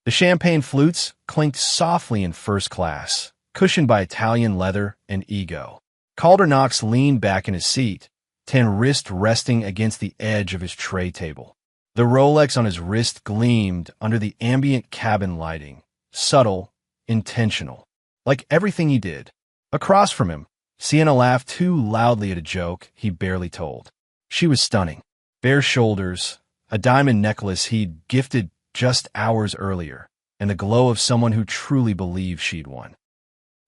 The champagne flutes clinked softly in first class, cushioned by Italian leather and ego. Calder Knox leaned back in his seat, tan wrist resting against the edge of his tray table. The Rolex on his wrist gleamed under the ambient cabin lighting, subtle, intentional, like everything he did. Across from him, Sienna laughed too loudly at a joke he barely told. She was stunning. Bare shoulders, a diamond necklace he'd gifted just hours earlier, and the glow of someone who truly believed she'd won.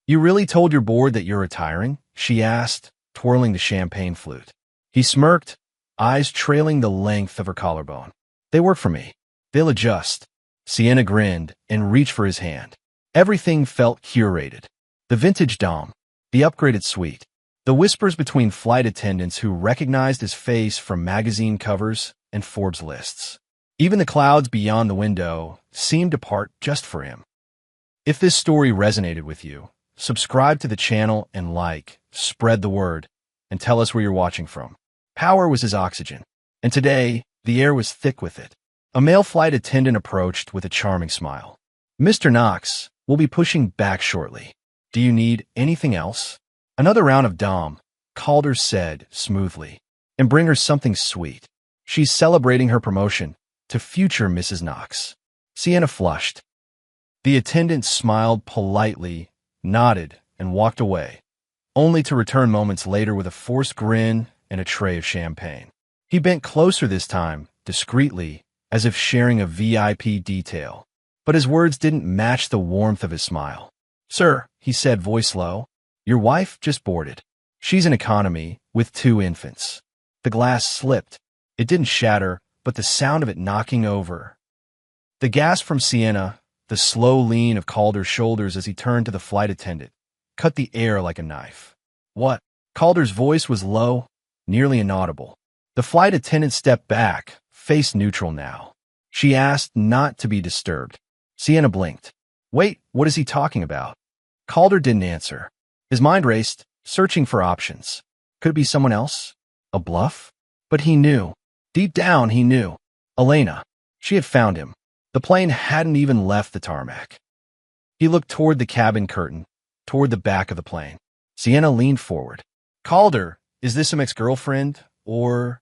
"You really told your board that you're retiring?" she asked, twirling the champagne flute. He smirked, eyes trailing the length of her collarbone. "They work for me. They'll adjust." Sienna grinned and reached for his hand. Everything felt curated. The vintage dome, the upgraded suite, the whispers between flight attendants who recognized his face from magazine covers and Forbes lists. Even the clouds beyond the window seemed to part just for him. If this story resonated with you, subscribe to the channel and spread the word, and tell us where you're watching from. Power was his oxygen, and today, the air was thick with it. A male flight attendant approached with a charming smile. "Mr. Knox, we'll be pushing back shortly. Do you need anything else?" "Another round of Dom," Calder said smoothly. "And bring her something sweet. She's celebrating her promotion to future Mrs. Knox." Sienna flushed. The attendant smiled politely, nodded, and walked away, only to return moments later with a forced grin and a tray of champagne. He bent closer this time, discreetly, as if sharing a VIP detail. But his words didn't match the warmth of his smile. "Sir," he said, voice low, "your wife just boarded. She's an economy with 2 infants." The glass slipped. It didn't shatter, but the sound of it knocking over. The gasp from Sienna, the slow lean of Calder's shoulders as he turned to the flight attendant, cut the air like a knife. "What?" Calder's voice was low, nearly inaudible. The flight attendant stepped back, face neutral now. She asked not to be disturbed. Sienna blinked. "Wait, what is he talking about?" Calder didn't answer. His mind raced, searching for options. Could it be someone else? A bluff? But he knew. Deep down, he knew. Elena. She had found him. The plane hadn't even left the tarmac. He looked toward the cabin curtain, toward the back of the plane. Sienna leaned forward. "Calder, is this some ex-girlfriend, or—"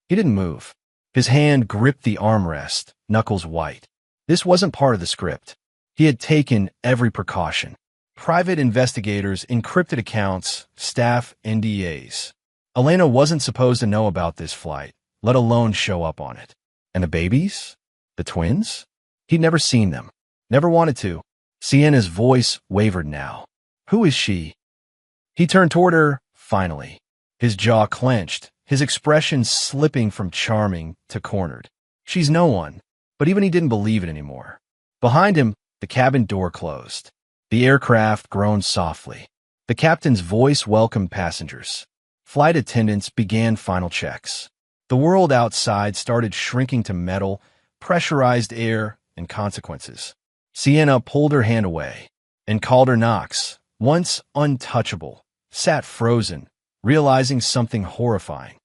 He didn't move. His hand gripped the armrest, knuckles white. This wasn't part of the script. He had taken every precaution. Private investigators, encrypted accounts, staff NDAs. Elena wasn't supposed to know about this flight, let alone show up on it. And the babies? The twins? He'd never seen them. Never wanted to. Sienna's voice wavered now. "Who is she?" He turned toward her, finally. His jaw clenched, his expression slipping from charming to cornered. "She's no one." But even he didn't believe it anymore. Behind him, the cabin door closed. The aircraft groaned softly. The captain's voice welcomed passengers. Flight attendants began final checks. The world outside started shrinking to metal, pressurized air, and consequences. Sienna pulled her hand away, and Calder Knox, once untouchable, sat frozen, realizing something horrifying.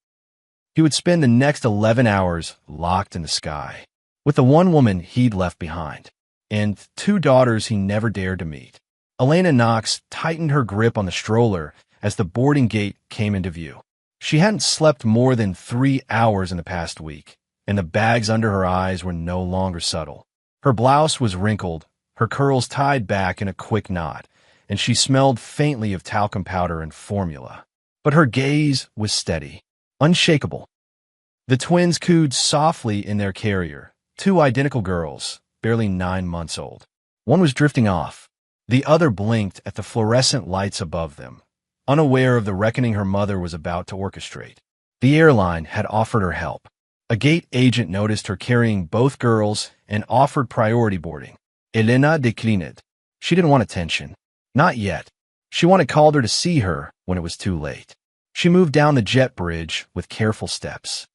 He would spend the next 11 hours locked in the sky, with the one woman he'd left behind, and 2 daughters he never dared to meet. Elena Knox tightened her grip on the stroller as the boarding gate came into view. She hadn't slept more than 3 hours in the past week, and the bags under her eyes were no longer subtle. Her blouse was wrinkled, her curls tied back in a quick knot, and she smelled faintly of talcum powder and formula. But her gaze was steady, unshakable. The twins cooed softly in their carrier, 2 identical girls, barely 9 months old. One was drifting off. The other blinked at the fluorescent lights above them, unaware of the reckoning her mother was about to orchestrate. The airline had offered her help. A gate agent noticed her carrying both girls and offered priority boarding. Elena declined. She didn't want attention. Not yet. She wanted Calder to see her when it was too late. She moved down the jet bridge with careful steps.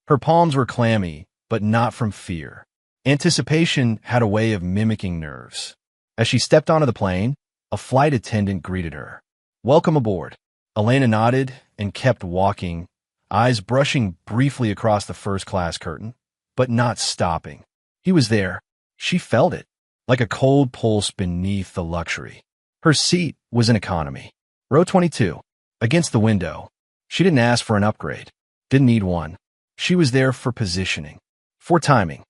Her palms were clammy, but not from fear. Anticipation had a way of mimicking nerves. As she stepped onto the plane, a flight attendant greeted her. "Welcome aboard." Elena nodded and kept walking, eyes brushing briefly across the first-class curtain, but not stopping. He was there. She felt it. like a cold pulse beneath the luxury. Her seat was in economy. Row 22, against the window. She didn't ask for an upgrade. Didn't need one. She was there for positioning, for timing,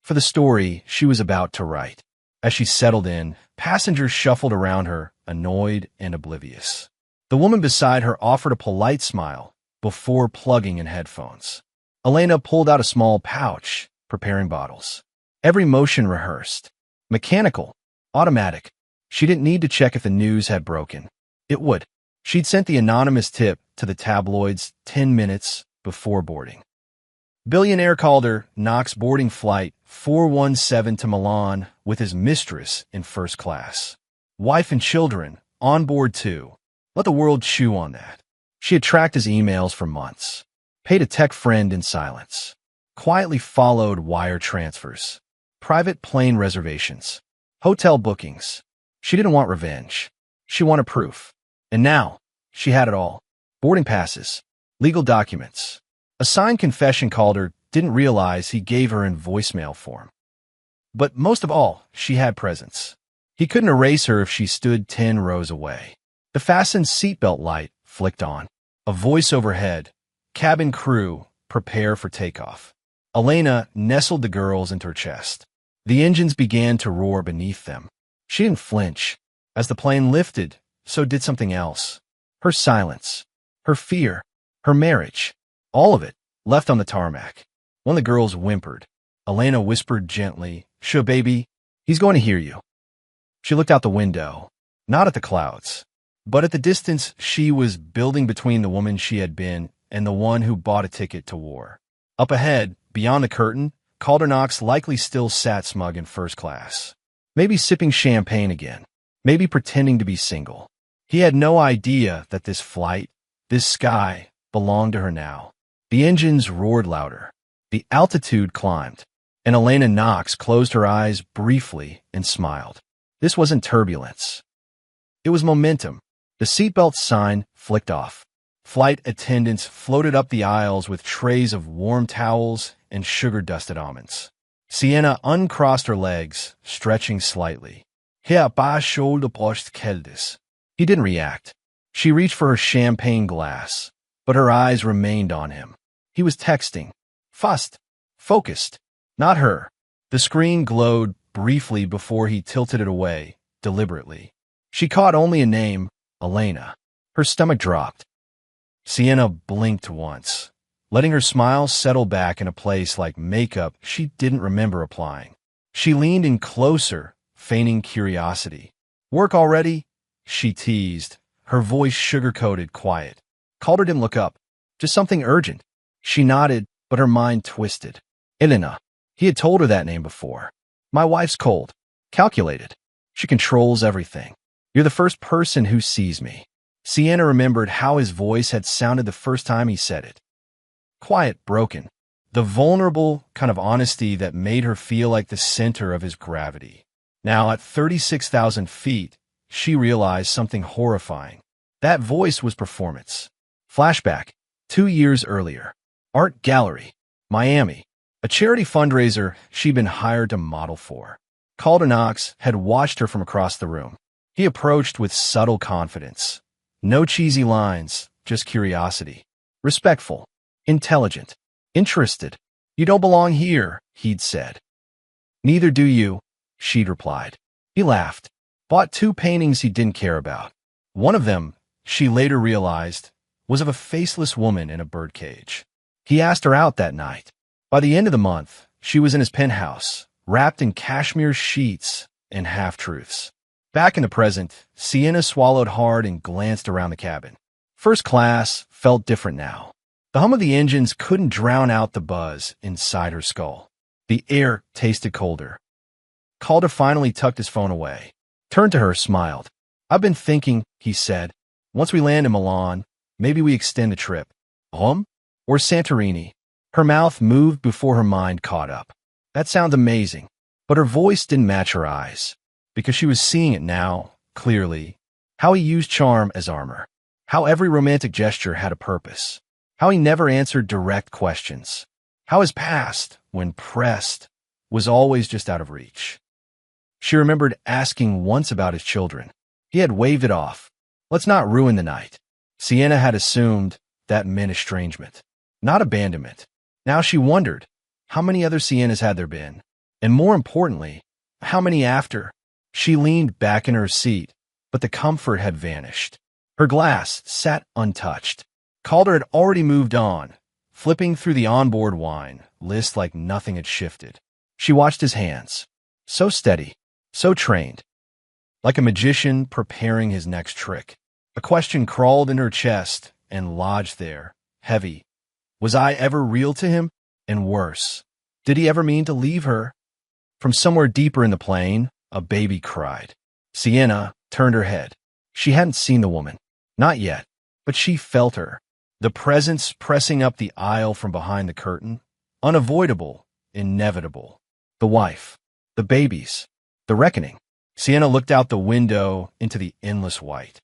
for the story she was about to write. As she settled in, passengers shuffled around her, annoyed and oblivious. The woman beside her offered a polite smile before plugging in headphones. Elena pulled out a small pouch, preparing bottles. Every motion rehearsed. Mechanical. Automatic. She didn't need to check if the news had broken. It would. She'd sent the anonymous tip to the tabloids 10 minutes before boarding. Billionaire called her Knox boarding flight 417 to Milan with his mistress in first class. Wife and children on board too. Let the world chew on that. She had tracked his emails for months. Paid a tech friend in silence. Quietly followed wire transfers. Private plane reservations. Hotel bookings. She didn't want revenge. She wanted proof. And now, she had it all. Boarding passes. Legal documents. A signed confession Calder didn't realize he gave her in voicemail form. But most of all, she had presence. He couldn't erase her if she stood 10 rows away. The fastened seatbelt light flicked on. A voice overhead. Cabin crew, prepare for takeoff. Elena nestled the girls into her chest. The engines began to roar beneath them. She didn't flinch. As the plane lifted, so did something else. Her silence. Her fear. Her marriage. All of it left on the tarmac. One of the girls whimpered. Elena whispered gently, "Sure, baby, he's going to hear you." She looked out the window, not at the clouds, but at the distance she was building between the woman she had been and the one who bought a ticket to war. Up ahead, beyond the curtain, Calder Knox likely still sat smug in first class. Maybe sipping champagne again. Maybe pretending to be single. He had no idea that this flight, this sky, belonged to her now. The engines roared louder. The altitude climbed. And Elena Knox closed her eyes briefly and smiled. This wasn't turbulence. It was momentum. The seatbelt sign flicked off. Flight attendants floated up the aisles with trays of warm towels and sugar-dusted almonds. Sienna uncrossed her legs, stretching slightly. Her bare shoulder brushed Keldis. He didn't react. She reached for her champagne glass, but her eyes remained on him. He was texting. Fast. Focused. Not her. The screen glowed briefly before he tilted it away, deliberately. She caught only a name, Elena. Her stomach dropped. Sienna blinked once, letting her smile settle back in a place like makeup she didn't remember applying. She leaned in closer, feigning curiosity. Work already? She teased, her voice sugar-coated quiet. Calder didn't look up. Just something urgent. She nodded, but her mind twisted. Elena. He had told her that name before. My wife's cold. Calculated. She controls everything. You're the first person who sees me. Sienna remembered how his voice had sounded the first time he said it. Quiet, broken. The vulnerable kind of honesty that made her feel like the center of his gravity. Now, at 36,000 feet, she realized something horrifying. That voice was performance. Flashback. 2 years earlier. Art gallery. Miami. A charity fundraiser she'd been hired to model for. Calder Knox had watched her from across the room. He approached with subtle confidence. No cheesy lines, just curiosity. Respectful. Intelligent. Interested. You don't belong here, he'd said. Neither do you, she'd replied. He laughed. Bought 2 paintings he didn't care about. One of them, she later realized, was of a faceless woman in a birdcage. He asked her out that night. By the end of the month, she was in his penthouse, wrapped in cashmere sheets and half-truths. Back in the present, Sienna swallowed hard and glanced around the cabin. First class felt different now. The hum of the engines couldn't drown out the buzz inside her skull. The air tasted colder. Calder finally tucked his phone away. Turned to her, smiled. I've been thinking, he said. Once we land in Milan, maybe we extend the trip. Rome? Or Santorini? Her mouth moved before her mind caught up. That sounds amazing. But her voice didn't match her eyes. Because she was seeing it now, clearly. How he used charm as armor. How every romantic gesture had a purpose. How he never answered direct questions. How his past, when pressed, was always just out of reach. She remembered asking once about his children. He had waved it off. Let's not ruin the night. Sienna had assumed that meant estrangement, not abandonment. Now she wondered, how many other Siennas had there been? And more importantly, how many after? She leaned back in her seat, but the comfort had vanished. Her glass sat untouched. Calder had already moved on, flipping through the onboard wine list like nothing had shifted. She watched his hands. So steady, so trained. Like a magician preparing his next trick. A question crawled in her chest and lodged there, heavy. Was I ever real to him? And worse, did he ever mean to leave her? From somewhere deeper in the plane, a baby cried. Sienna turned her head. She hadn't seen the woman. Not yet, but she felt her. The presence pressing up the aisle from behind the curtain. Unavoidable, inevitable. The wife, the babies, the reckoning. Sienna looked out the window into the endless white.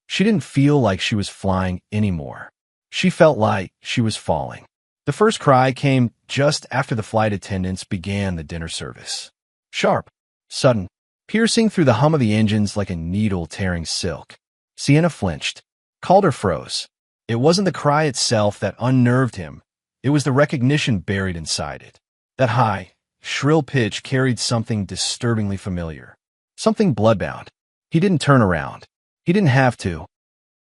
She didn't feel like she was flying anymore. She felt like she was falling. The first cry came just after the flight attendants began the dinner service. Sharp, sudden, piercing through the hum of the engines like a needle tearing silk. Sienna flinched. Calder froze. It wasn't the cry itself that unnerved him. It was the recognition buried inside it. That high, shrill pitch carried something disturbingly familiar. Something bloodbound. He didn't turn around. He didn't have to.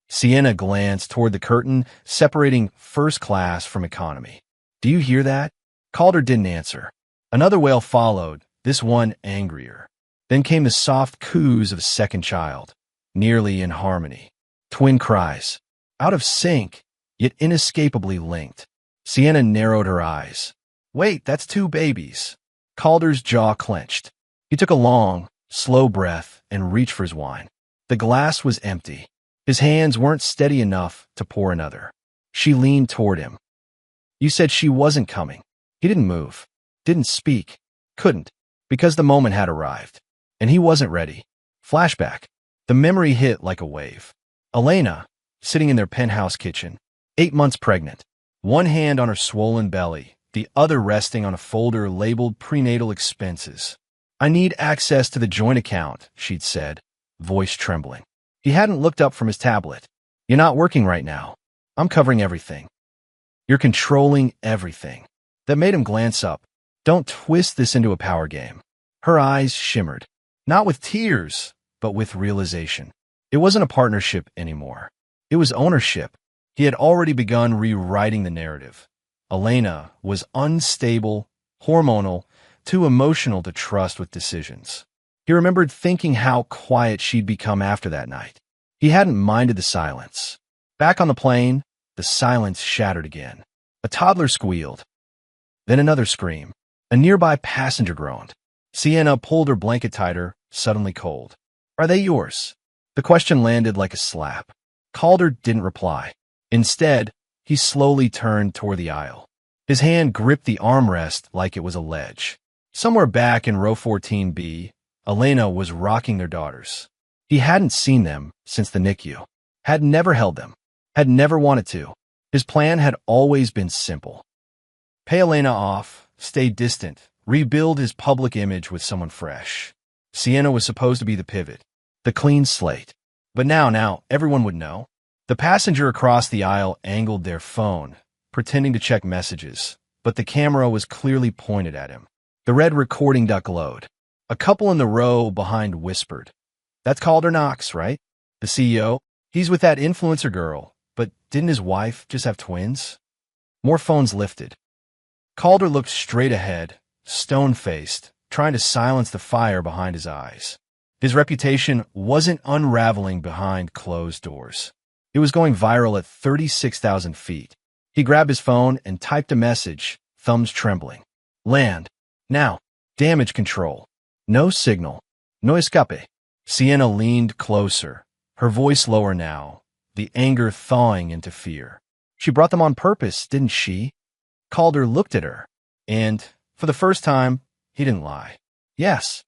Sienna glanced toward the curtain, separating first class from economy. Do you hear that? Calder didn't answer. Another wail followed, this one angrier. Then came the soft coos of a second child, nearly in harmony. Twin cries, out of sync, yet inescapably linked. Sienna narrowed her eyes. Wait, that's two babies. Calder's jaw clenched. He took a long, slow breath and reached for his wine. The glass was empty. His hands weren't steady enough to pour another. She leaned toward him. You said she wasn't coming. He didn't move, didn't speak, couldn't, because the moment had arrived. And he wasn't ready. Flashback. The memory hit like a wave. Elena, sitting in their penthouse kitchen, 8 months pregnant, one hand on her swollen belly, the other resting on a folder labeled prenatal expenses. I need access to the joint account, she'd said, voice trembling. He hadn't looked up from his tablet. You're not working right now. I'm covering everything. You're controlling everything. That made him glance up. Don't twist this into a power game. Her eyes shimmered. Not with tears, but with realization. It wasn't a partnership anymore. It was ownership. He had already begun rewriting the narrative. Elena was unstable, hormonal, too emotional to trust with decisions. He remembered thinking how quiet she'd become after that night. He hadn't minded the silence. Back on the plane, the silence shattered again. A toddler squealed. Then another scream. A nearby passenger groaned. Sienna pulled her blanket tighter, suddenly cold. Are they yours? The question landed like a slap. Calder didn't reply. Instead, he slowly turned toward the aisle. His hand gripped the armrest like it was a ledge. Somewhere back in row 14B, Elena was rocking their daughters. He hadn't seen them since the NICU, had never held them, had never wanted to. His plan had always been simple. Pay Elena off, stay distant, rebuild his public image with someone fresh. Sienna was supposed to be the pivot, the clean slate. But now, everyone would know. The passenger across the aisle angled their phone, pretending to check messages, but the camera was clearly pointed at him. The red recording duck glowed. A couple in the row behind whispered, That's Calder Knox, right? The CEO? He's with that influencer girl, but didn't his wife just have twins? More phones lifted. Calder looked straight ahead, stone-faced, trying to silence the fire behind his eyes. His reputation wasn't unraveling behind closed doors. It was going viral at 36,000 feet. He grabbed his phone and typed a message, thumbs trembling. Land. Now. Damage control. No signal. No escape. Sienna leaned closer, her voice lower now, the anger thawing into fear. She brought them on purpose, didn't she? Calder looked at her, and, for the first time, he didn't lie. Yes.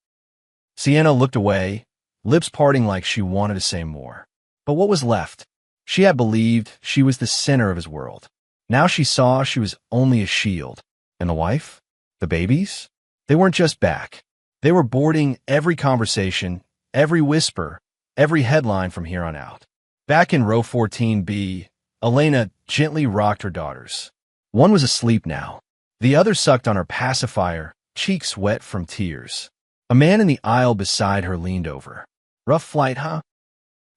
Sienna looked away, lips parting like she wanted to say more. But what was left? She had believed she was the center of his world. Now she saw she was only a shield. And the wife? The babies? They weren't just back. They were boarding every conversation, every whisper, every headline from here on out. Back in row 14B, Elena gently rocked her daughters. One was asleep now. The other sucked on her pacifier, cheeks wet from tears. A man in the aisle beside her leaned over. "Rough flight, huh?"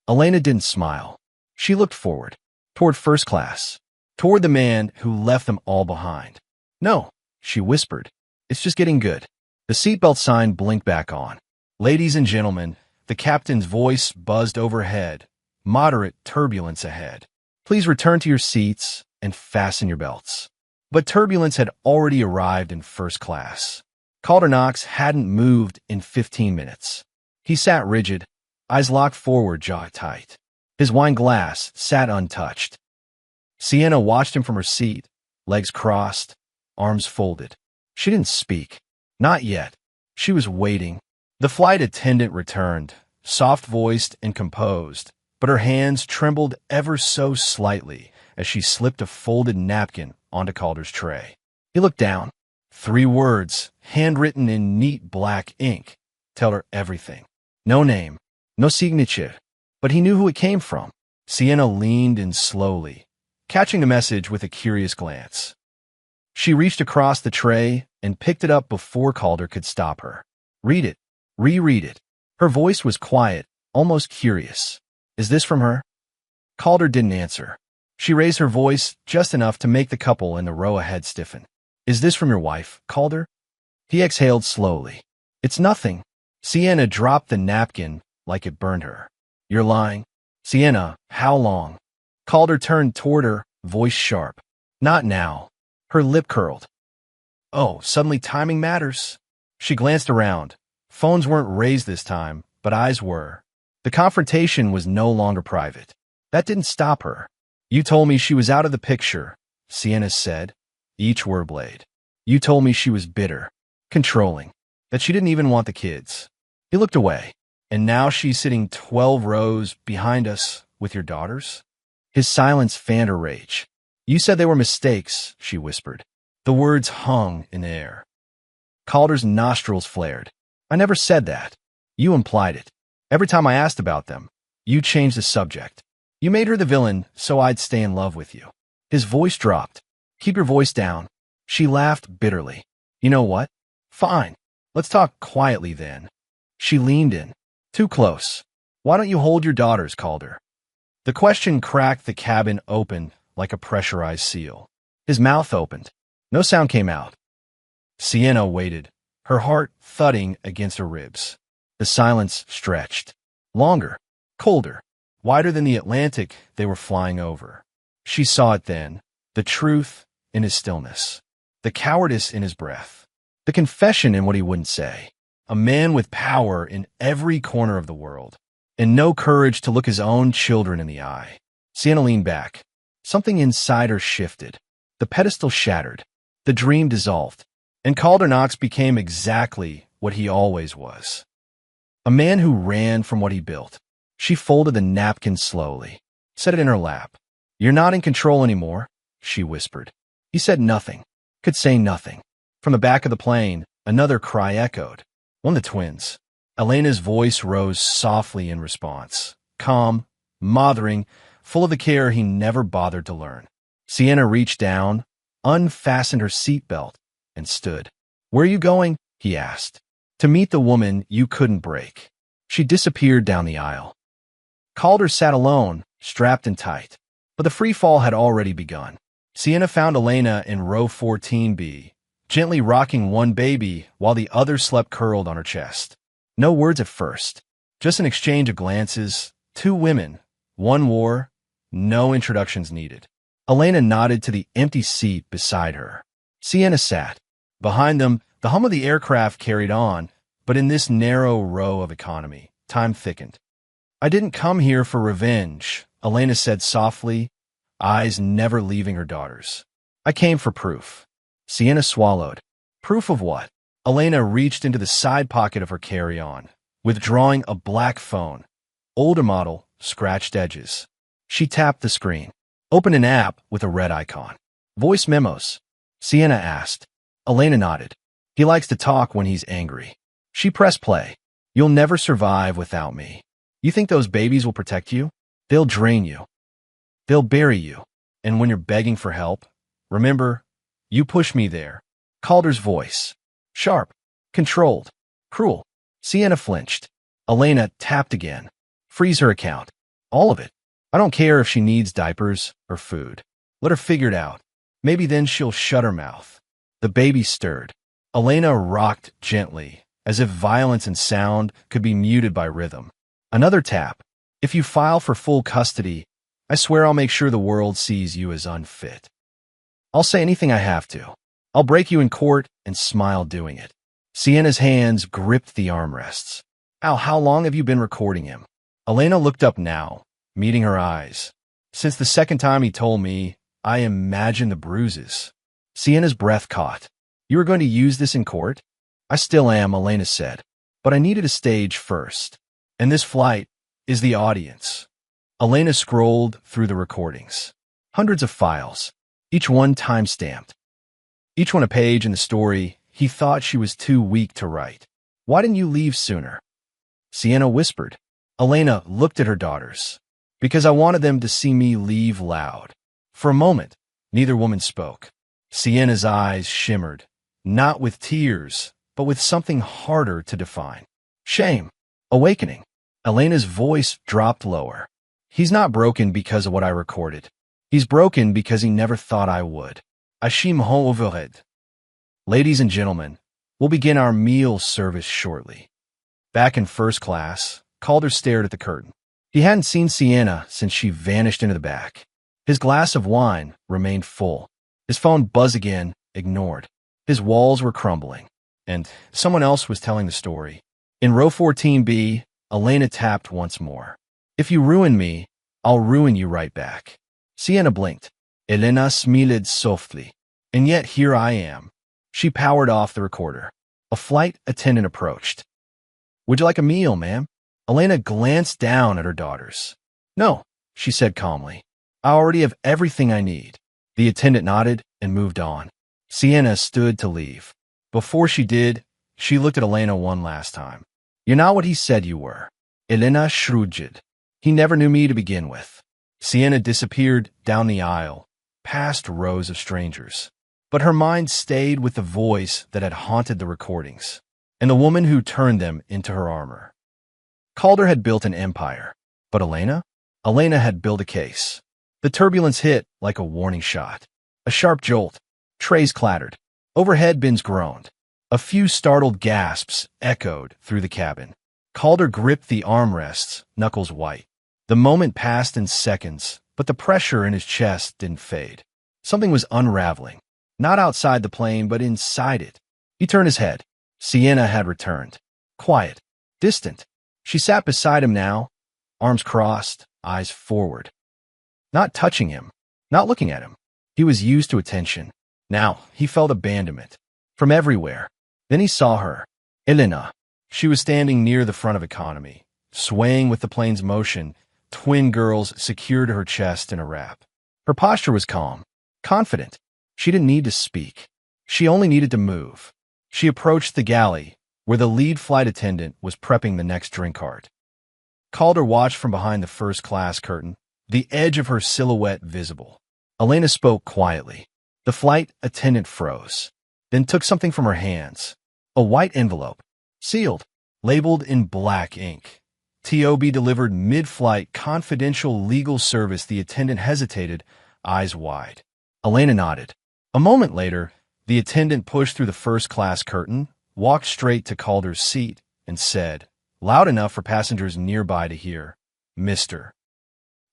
Elena didn't smile. She looked forward, toward first class, toward the man who left them all behind. "No," she whispered. "It's just getting good." The seatbelt sign blinked back on. "Ladies and gentlemen," the captain's voice buzzed overhead. "Moderate turbulence ahead. Please return to your seats and fasten your belts." But turbulence had already arrived in first class. Calder Knox hadn't moved in 15 minutes. He sat rigid, eyes locked forward, jaw tight. His wine glass sat untouched. Sienna watched him from her seat, legs crossed, arms folded. She didn't speak. Not yet. She was waiting. The flight attendant returned, soft-voiced and composed, but her hands trembled ever so slightly as she slipped a folded napkin onto Calder's tray. He looked down. 3 words, handwritten in neat black ink, tell her everything. No name, no signature, but he knew who it came from. Sienna leaned in slowly, catching the message with a curious glance. She reached across the tray and picked it up before Calder could stop her. "Read it. Reread it." Her voice was quiet, almost curious. "Is this from her?" Calder didn't answer. She raised her voice just enough to make the couple in the row ahead stiffen. "Is this from your wife, Calder?" He exhaled slowly. "It's nothing." Sienna dropped the napkin like it burned her. "You're lying." "Sienna, how long?" Calder turned toward her, voice sharp. "Not now." Her lip curled. "Oh, suddenly timing matters." She glanced around. Phones weren't raised this time, but eyes were. The confrontation was no longer private. That didn't stop her. "You told me she was out of the picture," Sienna said, each word blade. "You told me she was bitter, controlling, that she didn't even want the kids." He looked away. "And now she's sitting 12 rows behind us with your daughters?" His silence fanned her rage. "You said they were mistakes," she whispered. The words hung in the air. Calder's nostrils flared. "I never said that. You implied it. Every time I asked about them, you changed the subject. You made her the villain so I'd stay in love with you." His voice dropped. "Keep your voice down." She laughed bitterly. "You know what? Fine. Let's talk quietly then." She leaned in. Too close. "Why don't you hold your daughters, Calder?" The question cracked the cabin open like a pressurized seal. His mouth opened. No sound came out. Sienna waited, her heart thudding against her ribs. The silence stretched. Longer, colder, wider than the Atlantic they were flying over. She saw it then, the truth in his stillness, the cowardice in his breath, the confession in what he wouldn't say. A man with power in every corner of the world, and no courage to look his own children in the eye. Sienna leaned back. Something inside her shifted. The pedestal shattered. The dream dissolved. And Calder Knox became exactly what he always was. A man who ran from what he built. She folded the napkin slowly, set it in her lap. "You're not in control anymore," she whispered. He said nothing, could say nothing. From the back of the plane, another cry echoed. One of the twins. Elena's voice rose softly in response, calm, mothering, full of the care he never bothered to learn. Sienna reached down, unfastened her seatbelt, and stood. "Where are you going?" he asked. "To meet the woman you couldn't break." She disappeared down the aisle. Calder sat alone, strapped in tight. But the free fall had already begun. Sienna found Elena in row 14B, gently rocking one baby while the other slept curled on her chest. No words at first, just an exchange of glances. 2 women, 1 war, no introductions needed. Elena nodded to the empty seat beside her. Sienna sat. Behind them, the hum of the aircraft carried on, but in this narrow row of economy, time thickened. "I didn't come here for revenge," Elena said softly, eyes never leaving her daughters. "I came for proof." Sienna swallowed. "Proof of what?" Elena reached into the side pocket of her carry-on, withdrawing a black phone. Older model, scratched edges. She tapped the screen. Opened an app with a red icon. "Voice memos," Sienna asked. Elena nodded. "He likes to talk when he's angry." She pressed play. You'll never survive without me. You think those babies will protect you? They'll drain you. They'll bury you. And when you're begging for help, remember, you push me there. Calder's voice. Sharp. Controlled. Cruel. Sienna flinched. Elena tapped again. Freeze her account. All of it. I don't care if she needs diapers or food. Let her figure it out. Maybe then she'll shut her mouth. The baby stirred. Elena rocked gently, as if violence and sound could be muted by rhythm. Another tap. If you file for full custody, I swear I'll make sure the world sees you as unfit. I'll say anything I have to. I'll break you in court and smile doing it. Sienna's hands gripped the armrests. Al, how long have you been recording him? Elena looked up now, meeting her eyes. Since the second time he told me, I imagine the bruises. Sienna's breath caught. You were going to use this in court? I still am, Elena said. But I needed a stage first. And this flight is the audience. Elena scrolled through the recordings. Hundreds of files, each one time-stamped. Each one a page in the story he thought she was too weak to write. Why didn't you leave sooner? Sienna whispered. Elena looked at her daughters. Because I wanted them to see me leave loud. For a moment, neither woman spoke. Sienna's eyes shimmered, not with tears, but with something harder to define. Shame. Awakening. Elena's voice dropped lower. He's not broken because of what I recorded. He's broken because he never thought I would. Ashim Ho'overed. Ladies and gentlemen, we'll begin our meal service shortly. Back in first class, Calder stared at the curtain. He hadn't seen Sienna since she vanished into the back. His glass of wine remained full. His phone buzzed again, ignored. His walls were crumbling. And someone else was telling the story. In row 14B, Elena tapped once more. If you ruin me, I'll ruin you right back. Sienna blinked. Elena smiled softly. And yet here I am. She powered off the recorder. A flight attendant approached. Would you like a meal, ma'am? Elena glanced down at her daughters. No, she said calmly. I already have everything I need. The attendant nodded and moved on. Sienna stood to leave. Before she did, she looked at Elena one last time. You're not what he said you were. Elena shrugged. He never knew me to begin with. Sienna disappeared down the aisle, past rows of strangers. But her mind stayed with the voice that had haunted the recordings, and the woman who turned them into her armor. Calder had built an empire, but Elena? Elena had built a case. The turbulence hit like a warning shot. A sharp jolt. Trays clattered. Overhead bins groaned. A few startled gasps echoed through the cabin. Calder gripped the armrests, knuckles white. The moment passed in seconds, but the pressure in his chest didn't fade. Something was unraveling. Not outside the plane, but inside it. He turned his head. Sienna had returned. Quiet. Distant. She sat beside him now, arms crossed, eyes forward. Not touching him. Not looking at him. He was used to attention. Now he felt abandonment. From everywhere. Then he saw her. Elena. She was standing near the front of economy, swaying with the plane's motion, twin girls secured to her chest in a wrap. Her posture was calm, confident. She didn't need to speak. She only needed to move. She approached the galley, where the lead flight attendant was prepping the next drink cart. Calder watched from behind the first-class curtain, the edge of her silhouette visible. Elena spoke quietly. The flight attendant froze, then took something from her hands. A white envelope, sealed, labeled in black ink. TOB delivered mid-flight confidential legal service. The attendant hesitated, eyes wide. Elena nodded. A moment later, the attendant pushed through the first-class curtain, walked straight to Calder's seat, and said, loud enough for passengers nearby to hear, Mr.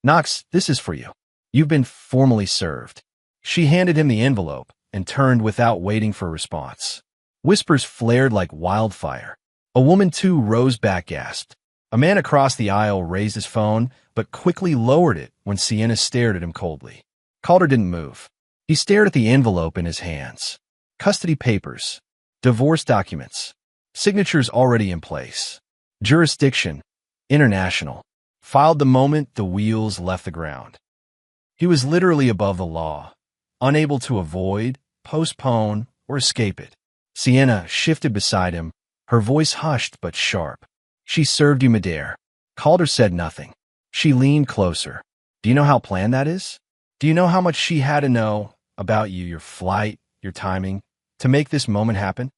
Knox, this is for you. You've been formally served. She handed him the envelope and turned without waiting for a response. Whispers flared like wildfire. A woman too rose back, gasped. A man across the aisle raised his phone, but quickly lowered it when Sienna stared at him coldly. Calder didn't move. He stared at the envelope in his hands. Custody papers. Divorce documents. Signatures already in place. Jurisdiction. International. Filed the moment the wheels left the ground. He was literally above the law, unable to avoid, postpone, or escape it. Sienna shifted beside him, her voice hushed but sharp. She served you midair. Calder said nothing. She leaned closer. Do you know how planned that is? Do you know how much she had to know about you, your flight, your timing, to make this moment happen?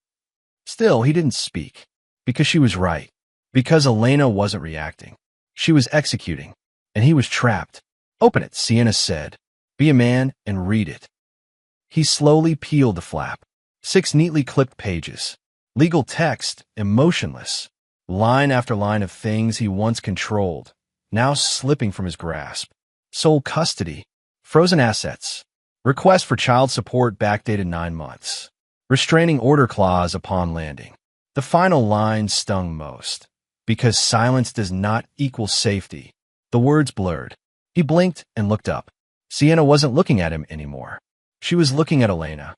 Still, he didn't speak. Because she was right. Because Elena wasn't reacting. She was executing. And he was trapped. Open it, Sienna said. Be a man and read it. He slowly peeled the flap. 6 neatly clipped pages. Legal text, emotionless. Line after line of things he once controlled, now slipping from his grasp. Sole custody. Frozen assets. Request for child support backdated 9 months. Restraining order clause upon landing. The final line stung most. Because silence does not equal safety. The words blurred. He blinked and looked up. Sienna wasn't looking at him anymore. She was looking at Elena,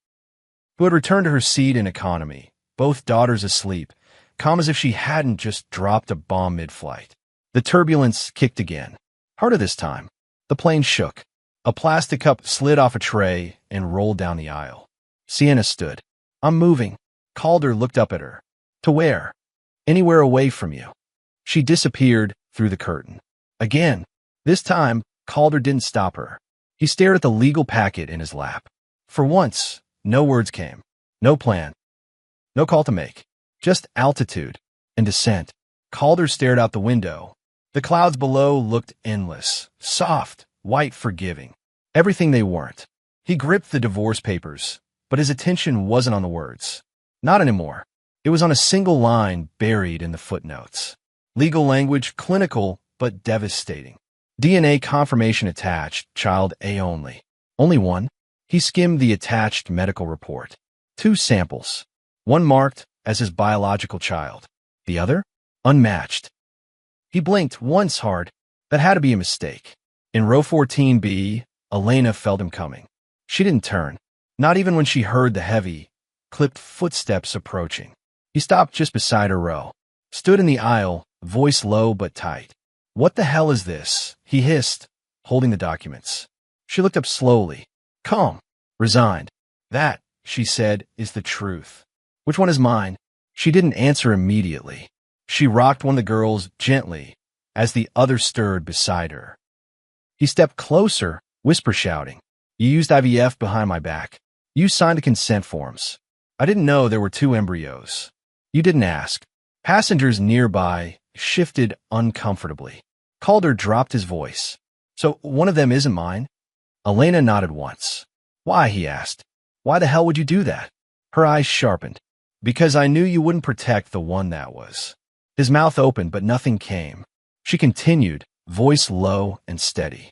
who had returned to her seat in economy, both daughters asleep, calm as if she hadn't just dropped a bomb mid-flight. The turbulence kicked again. Harder this time. The plane shook. A plastic cup slid off a tray and rolled down the aisle. Sienna stood. I'm moving. Calder looked up at her. To where? Anywhere away from you. She disappeared through the curtain. Again. This time, Calder didn't stop her. He stared at the legal packet in his lap. For once, no words came. No plan. No call to make. Just altitude and descent. Calder stared out the window. The clouds below looked endless, soft, white, forgiving. Everything they weren't. He gripped the divorce papers, but his attention wasn't on the words. Not anymore. It was on a single line buried in the footnotes. Legal language, clinical, but devastating. DNA confirmation attached, child A only. Only one. He skimmed the attached medical report. 2 samples. One marked as his biological child. The other? Unmatched. He blinked once hard. That had to be a mistake. In row 14B, Elena felt him coming. She didn't turn. Not even when she heard the heavy, clipped footsteps approaching. He stopped just beside her row. Stood in the aisle, voice low but tight. What the hell is this? He hissed, holding the documents. She looked up slowly. Calm. Resigned. That, she said, is the truth. Which one is mine? She didn't answer immediately. She rocked one of the girls gently as the other stirred beside her. He stepped closer, whisper shouting. You used IVF behind my back. You signed the consent forms. I didn't know there were 2 embryos. You didn't ask. Passengers nearby shifted uncomfortably. Calder dropped his voice. So one of them isn't mine? Elena nodded once. Why, he asked. Why the hell would you do that? Her eyes sharpened. Because I knew you wouldn't protect the one that was. His mouth opened, but nothing came. She continued, voice low and steady.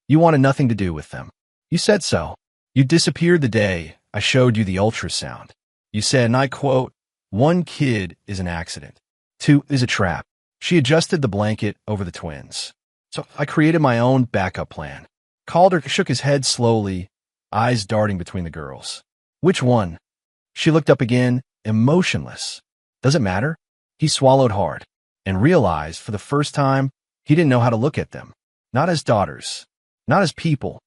You wanted nothing to do with them. You said so. You disappeared the day I showed you the ultrasound. You said, and I quote, 1 kid is an accident. 2 is a trap. She adjusted the blanket over the twins. So I created my own backup plan. Calder shook his head slowly, eyes darting between the girls. Which one? She looked up again, emotionless. Does it matter? He swallowed hard and realized for the first time he didn't know how to look at them. Not as daughters, not as people,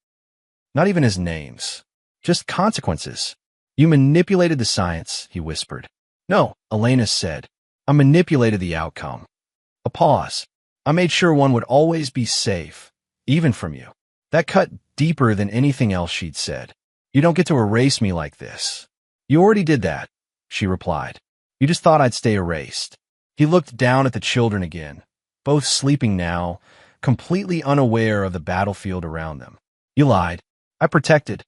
not even as names. Just consequences. You manipulated the science, he whispered. No, Elena said. I manipulated the outcome. A pause. I made sure one would always be safe, even from you. That cut deeper than anything else she'd said. You don't get to erase me like this. You already did that, she replied. You just thought I'd stay erased. He looked down at the children again, both sleeping now, completely unaware of the battlefield around them. You lied. I protected.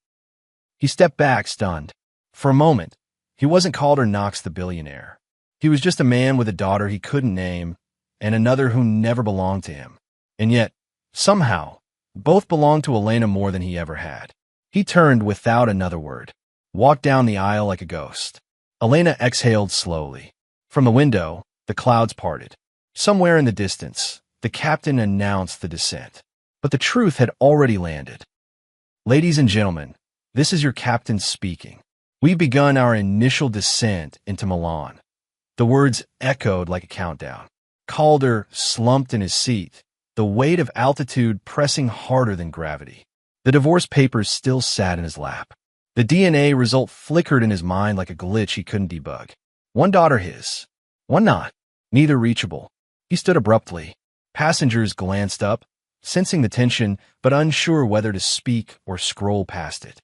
He stepped back, stunned. For a moment, he wasn't Calder Knox the billionaire. He was just a man with a daughter he couldn't name and another who never belonged to him. And yet, somehow, both belonged to Elena more than he ever had. He turned without another word, walked down the aisle like a ghost. Elena exhaled slowly. From the window, the clouds parted. Somewhere in the distance, the captain announced the descent. But the truth had already landed. Ladies and gentlemen, this is your captain speaking. We've begun our initial descent into Milan. The words echoed like a countdown. Calder slumped in his seat, the weight of altitude pressing harder than gravity. The divorce papers still sat in his lap. The DNA result flickered in his mind like a glitch he couldn't debug. 1 daughter his. One not. Neither reachable. He stood abruptly. Passengers glanced up, sensing the tension, but unsure whether to speak or scroll past it.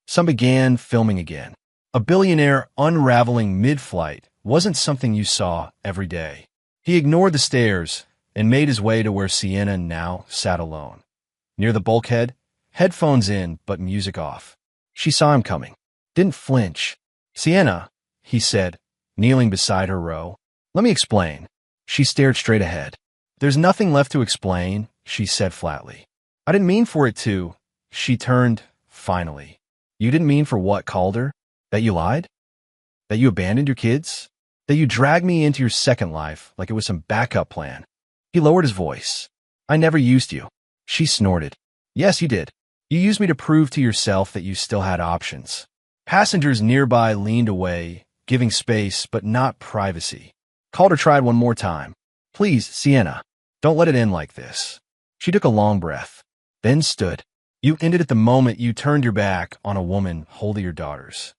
Some began filming again. A billionaire unraveling mid-flight wasn't something you saw every day. He ignored the stares and made his way to where Sienna now sat alone. Near the bulkhead, headphones in but music off. She saw him coming. Didn't flinch. "Sienna," he said, kneeling beside her row. "Let me explain." She stared straight ahead. "There's nothing left to explain," she said flatly. "I didn't mean for it to." She turned, finally. "You didn't mean for what, Calder? That you lied? That you abandoned your kids? That you dragged me into your second life like it was some backup plan?" He lowered his voice. "I never used you." She snorted. "Yes, you did. You used me to prove to yourself that you still had options." Passengers nearby leaned away, giving space but not privacy. Calder tried one more time. "Please, Sienna, don't let it end like this." She took a long breath, then stood. "You ended at the moment you turned your back on a woman holding your daughters."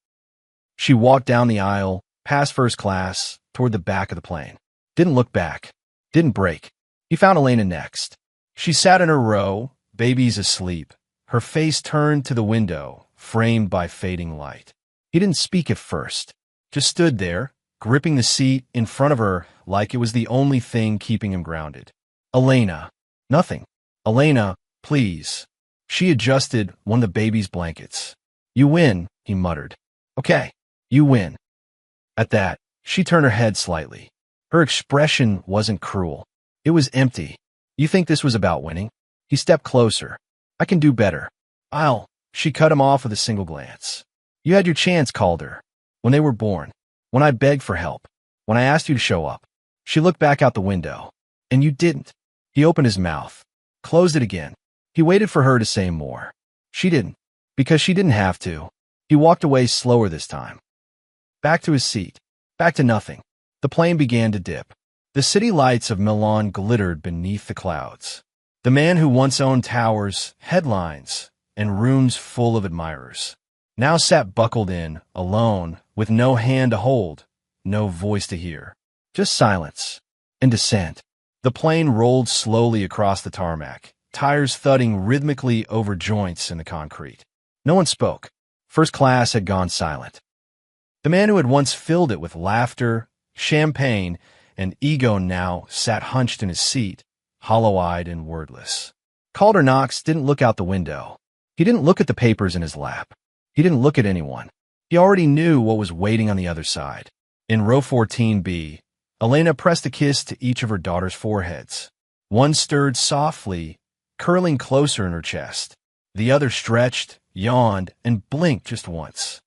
She walked down the aisle, past first class, toward the back of the plane. Didn't look back. Didn't break. He found Elena next. She sat in her row, babies asleep, her face turned to the window, framed by fading light. He didn't speak at first, just stood there, gripping the seat in front of her like it was the only thing keeping him grounded. "Elena." "Nothing." "Elena, please." She adjusted one of the baby's blankets. "You win," he muttered. "Okay, you win." At that, she turned her head slightly. Her expression wasn't cruel. It was empty. "You think this was about winning?" He stepped closer. "I can do better. I'll." She cut him off with a single glance. "You had your chance, Calder. When they were born. When I begged for help. When I asked you to show up." She looked back out the window. "And you didn't." He opened his mouth, closed it again. He waited for her to say more. She didn't, because she didn't have to. He walked away slower this time. Back to his seat. Back to nothing. The plane began to dip. The city lights of Milan glittered beneath the clouds. The man who once owned towers, headlines, and rooms full of admirers now sat buckled in, alone, with no hand to hold, no voice to hear. Just silence and descent. The plane rolled slowly across the tarmac, tires thudding rhythmically over joints in the concrete. No one spoke. First class had gone silent. The man who had once filled it with laughter, champagne, and ego now sat hunched in his seat, hollow-eyed and wordless. Calder Knox didn't look out the window. He didn't look at the papers in his lap. He didn't look at anyone. He already knew what was waiting on the other side. In row 14B, Elena pressed a kiss to each of her daughter's foreheads. One stirred softly, curling closer in her chest. The other stretched, yawned, and blinked just once.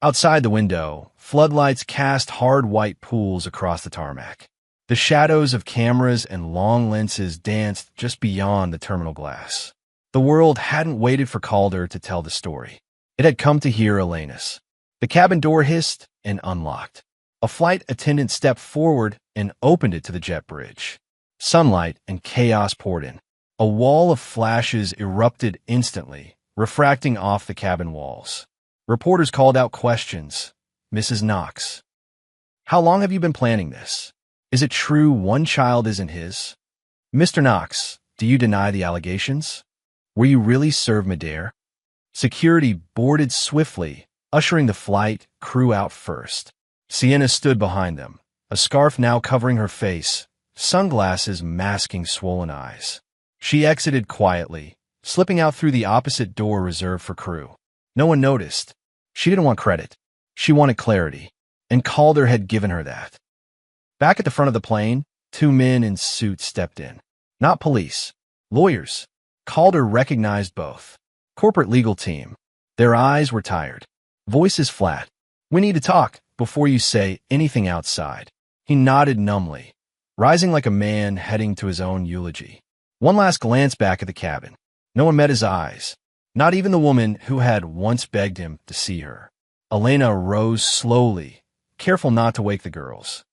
Outside the window, floodlights cast hard white pools across the tarmac. The shadows of cameras and long lenses danced just beyond the terminal glass. The world hadn't waited for Calder to tell the story. It had come to hear Elena's. The cabin door hissed and unlocked. A flight attendant stepped forward and opened it to the jet bridge. Sunlight and chaos poured in. A wall of flashes erupted instantly, refracting off the cabin walls. Reporters called out questions. "Mrs. Knox, how long have you been planning this? Is it true one child isn't his? Mr. Knox, do you deny the allegations? Were you really served Midair?" Security boarded swiftly, ushering the flight crew out first. Sienna stood behind them, a scarf now covering her face, sunglasses masking swollen eyes. She exited quietly, slipping out through the opposite door reserved for crew. No one noticed. She didn't want credit. She wanted clarity, and Calder had given her that. Back at the front of the plane, two men in suits stepped in. Not police. Lawyers. Calder recognized both. Corporate legal team. Their eyes were tired. Voices flat. "We need to talk before you say anything outside." He nodded numbly, rising like a man heading to his own eulogy. One last glance back at the cabin. No one met his eyes. Not even the woman who had once begged him to see her. Elena rose slowly, careful not to wake the girls.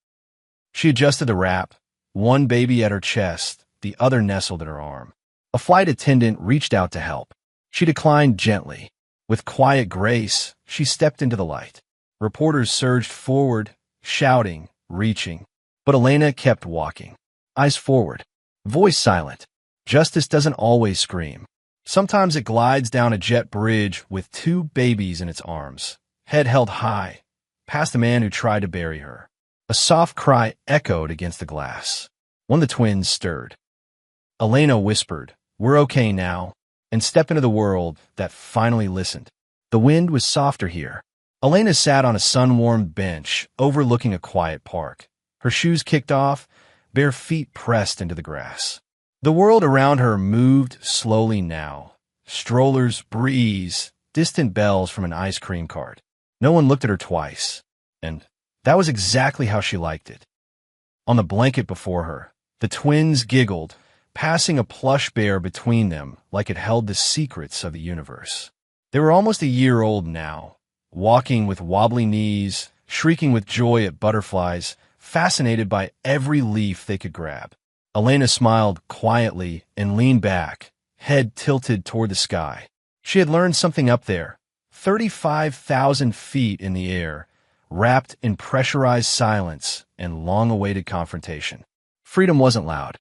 She adjusted the wrap, one baby at her chest, the other nestled in her arm. A flight attendant reached out to help. She declined gently. With quiet grace, she stepped into the light. Reporters surged forward, shouting, reaching. But Elena kept walking. Eyes forward. Voice silent. Justice doesn't always scream. Sometimes it glides down a jet bridge with 2 babies in its arms, head held high, past the man who tried to bury her. A soft cry echoed against the glass. One of the twins stirred. Elena whispered, "We're okay now," and stepped into the world that finally listened. The wind was softer here. Elena sat on a sun-warmed bench overlooking a quiet park. Her shoes kicked off, bare feet pressed into the grass. The world around her moved slowly now. Strollers, breeze, distant bells from an ice cream cart. No one looked at her twice, and that was exactly how she liked it. On the blanket before her, the twins giggled, passing a plush bear between them like it held the secrets of the universe. They were almost a year old now, walking with wobbly knees, shrieking with joy at butterflies, fascinated by every leaf they could grab. Elena smiled quietly and leaned back, head tilted toward the sky. She had learned something up there, 35,000 feet in the air, wrapped in pressurized silence and long-awaited confrontation. Freedom wasn't loud.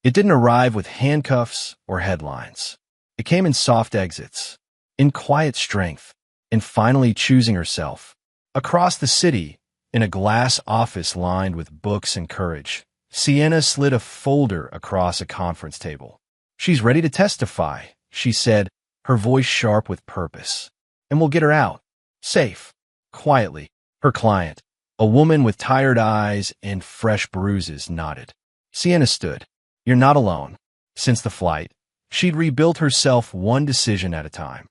It didn't arrive with handcuffs or headlines. It came in soft exits, in quiet strength, and finally choosing herself. Across the city, in a glass office lined with books and courage, Sienna slid a folder across a conference table. "She's ready to testify," she said, her voice sharp with purpose. "And we'll get her out. Safe. Quietly." Her client, a woman with tired eyes and fresh bruises, nodded. Sienna stood. "You're not alone." Since the flight, she'd rebuilt herself one decision at a time.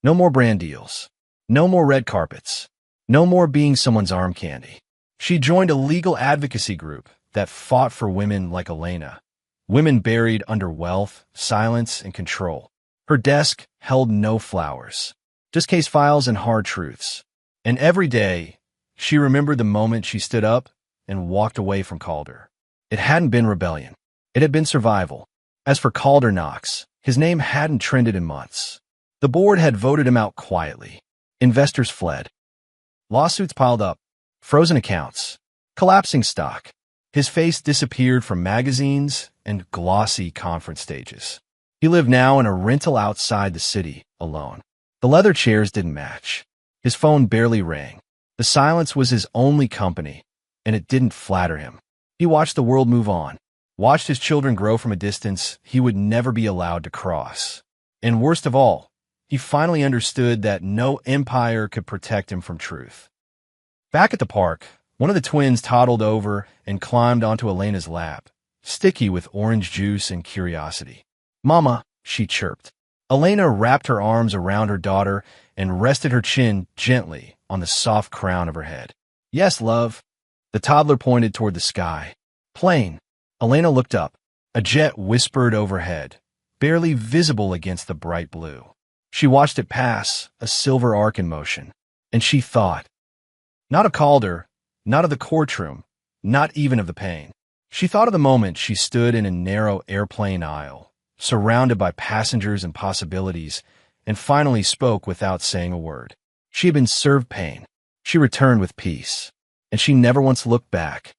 No more brand deals. No more red carpets. No more being someone's arm candy. She joined a legal advocacy group that fought for women like Elena, women buried under wealth, silence, and control. Her desk held no flowers, just case files and hard truths. And every day, she remembered the moment she stood up and walked away from Calder. It hadn't been rebellion. It had been survival. As for Calder Knox, his name hadn't trended in months. The board had voted him out quietly. Investors fled. Lawsuits piled up. Frozen accounts. Collapsing stock. His face disappeared from magazines and glossy conference stages. He lived now in a rental outside the city, alone. The leather chairs didn't match. His phone barely rang. The silence was his only company, and it didn't flatter him. He watched the world move on, watched his children grow from a distance he would never be allowed to cross. And worst of all, he finally understood that no empire could protect him from truth. Back at the park, one of the twins toddled over and climbed onto Elena's lap, sticky with orange juice and curiosity. "Mama," she chirped. Elena wrapped her arms around her daughter and rested her chin gently on the soft crown of her head. "Yes, love." The toddler pointed toward the sky. "Plane." Elena looked up. A jet whispered overhead, barely visible against the bright blue. She watched it pass, a silver arc in motion, and she thought. Not of Calder, not of the courtroom, not even of the pain. She thought of the moment she stood in a narrow airplane aisle, surrounded by passengers and possibilities, and finally spoke without saying a word. She had been served pain. She returned with peace, and she never once looked back.